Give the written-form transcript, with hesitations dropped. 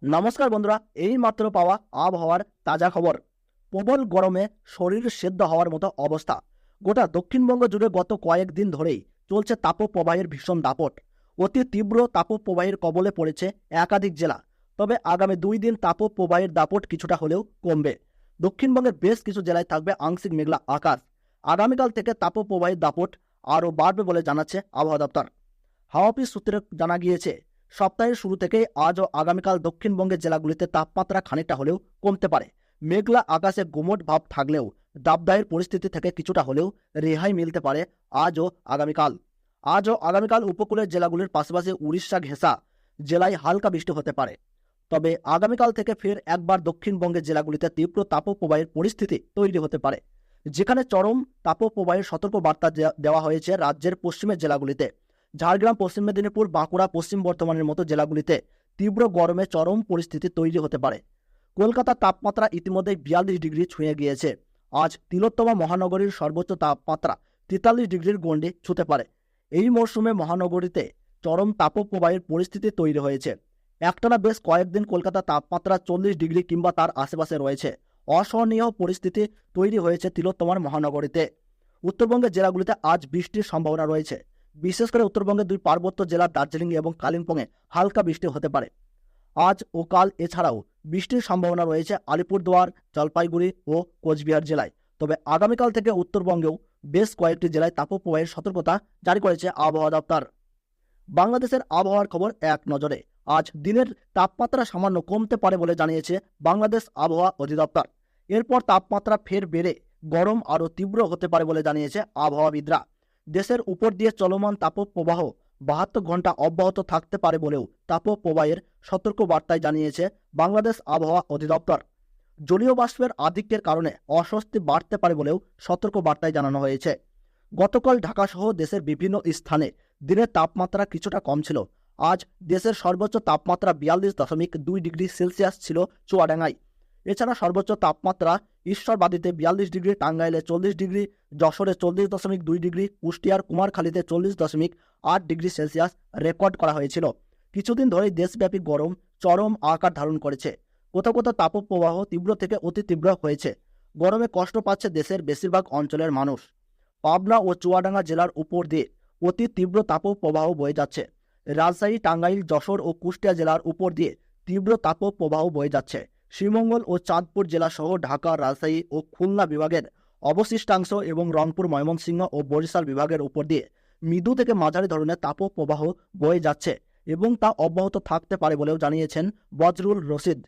নমস্কার বন্ধুরা, এই মাত্র পাওয়া আবহাওয়ার তাজা খবর। প্রবল গরমে শরীর সেদ্ধ হওয়ার মতো অবস্থা। গোটা দক্ষিণবঙ্গ জুড়ে গত কয়েকদিন ধরেই চলছে তাপপ্রবাহের ভীষণ দাপট। অতি তীব্র তাপপ্রবাহের কবলে পড়েছে একাধিক জেলা। তবে আগামী 2 দিন তাপপ্রবাহের দাপট কিছুটা হলেও কমবে। দক্ষিণবঙ্গের বেশ কিছু জেলায় থাকবে আংশিক মেঘলা আকাশ। আগামীকাল থেকে তাপপ্রবাহের দাপট আরও বাড়বে বলে জানাচ্ছে আবহাওয়া দপ্তর। হাওয়া অফিস সূত্রে জানা গিয়েছে, সপ্তাহের শুরু থেকেই আজ ও আগামীকাল দক্ষিণবঙ্গের জেলাগুলিতে তাপমাত্রা খানিকটা হলেও কমতে পারে। মেঘলা আকাশে গুমোট ভাব থাকলেও দাবদাহের পরিস্থিতি থেকে কিছুটা হলেও রেহাই মিলতে পারে আজ ও আগামীকাল উপকূলের জেলাগুলির পাশাপাশি উড়িষ্যা ঘেঁষা জেলায় হালকা বৃষ্টি হতে পারে। তবে আগামীকাল থেকে ফের একবার দক্ষিণবঙ্গের জেলাগুলিতে তীব্র তাপপ্রবাহের পরিস্থিতি তৈরি হতে পারে, যেখানে চরম তাপপ্রবাহের সতর্ক বার্তা দেওয়া হয়েছে রাজ্যের পশ্চিমের জেলাগুলিতে। ঝাড়গ্রাম, পশ্চিম মেদিনীপুর, বাঁকুড়া, পশ্চিম বর্ধমানের মতো জেলাগুলিতে তীব্র গরমে চরম পরিস্থিতি তৈরি হতে পারে। কলকাতার তাপমাত্রা ইতিমধ্যেই 42 ডিগ্রি ছুঁয়ে গিয়েছে। আজ তিলোত্তমা মহানগরীর সর্বোচ্চ তাপমাত্রা 43 ডিগ্রির গণ্ডি ছুঁতে পারে। এই মরশুমে মহানগরীতে চরম তাপপ্রবাহের পরিস্থিতি তৈরি হয়েছে। একটানা বেশ কয়েকদিন কলকাতার তাপমাত্রা 40 ডিগ্রি কিংবা তার আশেপাশে রয়েছে। অসহনীয় পরিস্থিতি তৈরি হয়েছে তিলোত্তমার মহানগরীতে। উত্তরবঙ্গের জেলাগুলিতে আজ বৃষ্টির সম্ভাবনা রয়েছে। বিশেষ করে উত্তরবঙ্গের 2 পার্বত্য জেলা দার্জিলিং এবং কালিম্পংয়ে হালকা বৃষ্টি হতে পারে আজ ও কাল। এছাড়াও বৃষ্টির সম্ভাবনা রয়েছে আলিপুরদুয়ার, জলপাইগুড়ি ও কোচবিহার জেলায়। তবে আগামীকাল থেকে উত্তরবঙ্গেও বেশ কয়েকটি জেলায় তাপপ্রবাহের সতর্কতা জারি করেছে আবহাওয়া দপ্তর। বাংলাদেশের আবহাওয়ার খবর এক নজরে। আজ দিনের তাপমাত্রা সামান্য কমতে পারে বলে জানিয়েছে বাংলাদেশ আবহাওয়া অধিদপ্তর। এরপর তাপমাত্রা ফের বেড়ে গরম আরও তীব্র হতে পারে বলে জানিয়েছে আবহাওয়াবিদরা। দেশের উপর দিয়ে চলমান তাপপ্রবাহ 72 ঘন্টা অব্যাহত থাকতে পারে বলেও তাপপ্রবাহের সতর্ক বার্তায় জানিয়েছে বাংলাদেশ আবহাওয়া অধিদপ্তর। জলীয় বাষ্পের আধিক্যের কারণে অস্বস্তি বাড়তে পারে বলেও সতর্ক বার্তায় জানানো হয়েছে। গতকাল ঢাকা সহ দেশের বিভিন্ন স্থানে দিনের তাপমাত্রা কিছুটা কম ছিল। আজ দেশের সর্বোচ্চ তাপমাত্রা 42.2 ডিগ্রি সেলসিয়াস ছিল চুয়াডাঙ্গায়। এছাড়া সর্বোচ্চ তাপমাত্রা ঈশ্বরবাদীতে 42 ডিগ্রি, টাঙ্গাইলে 40 ডিগ্রি, যশোরে 40.2 ডিগ্রি, কুষ্টিয়ার কুমারখালীতে 40.8 ডিগ্রি সেলসিয়াস রেকর্ড করা হয়েছিল। কিছুদিন ধরেই দেশব্যাপী গরম চরম আকার ধারণ করেছে। কোথাও কোথাও তাপপ্রবাহ তীব্র থেকে অতি তীব্র হয়েছে। গরমে কষ্ট পাচ্ছে দেশের বেশিরভাগ অঞ্চলের মানুষ। পাবনা ও চুয়াডাঙ্গা জেলার উপর দিয়ে অতি তীব্র তাপপ্রবাহ বয়ে যাচ্ছে। রাজশাহী, টাঙ্গাইল, যশোর ও কুষ্টিয়া জেলার উপর দিয়ে তীব্র তাপপ্রবাহ বয়ে যাচ্ছে। শ্রীমঙ্গল ও চাঁদপুর জেলা সহ ঢাকা, রাজশাহী ও খুলনা বিভাগের অবশিষ্টাংশ এবং রংপুর, ময়মনসিংহ ও বরিশাল বিভাগের উপর দিয়ে মৃদু থেকে মাঝারি ধরনের তাপপ্রবাহ বয়ে যাচ্ছে এবং তা অব্যাহত থাকতে পারে বলেও জানিয়েছেন বজরুল রশিদ।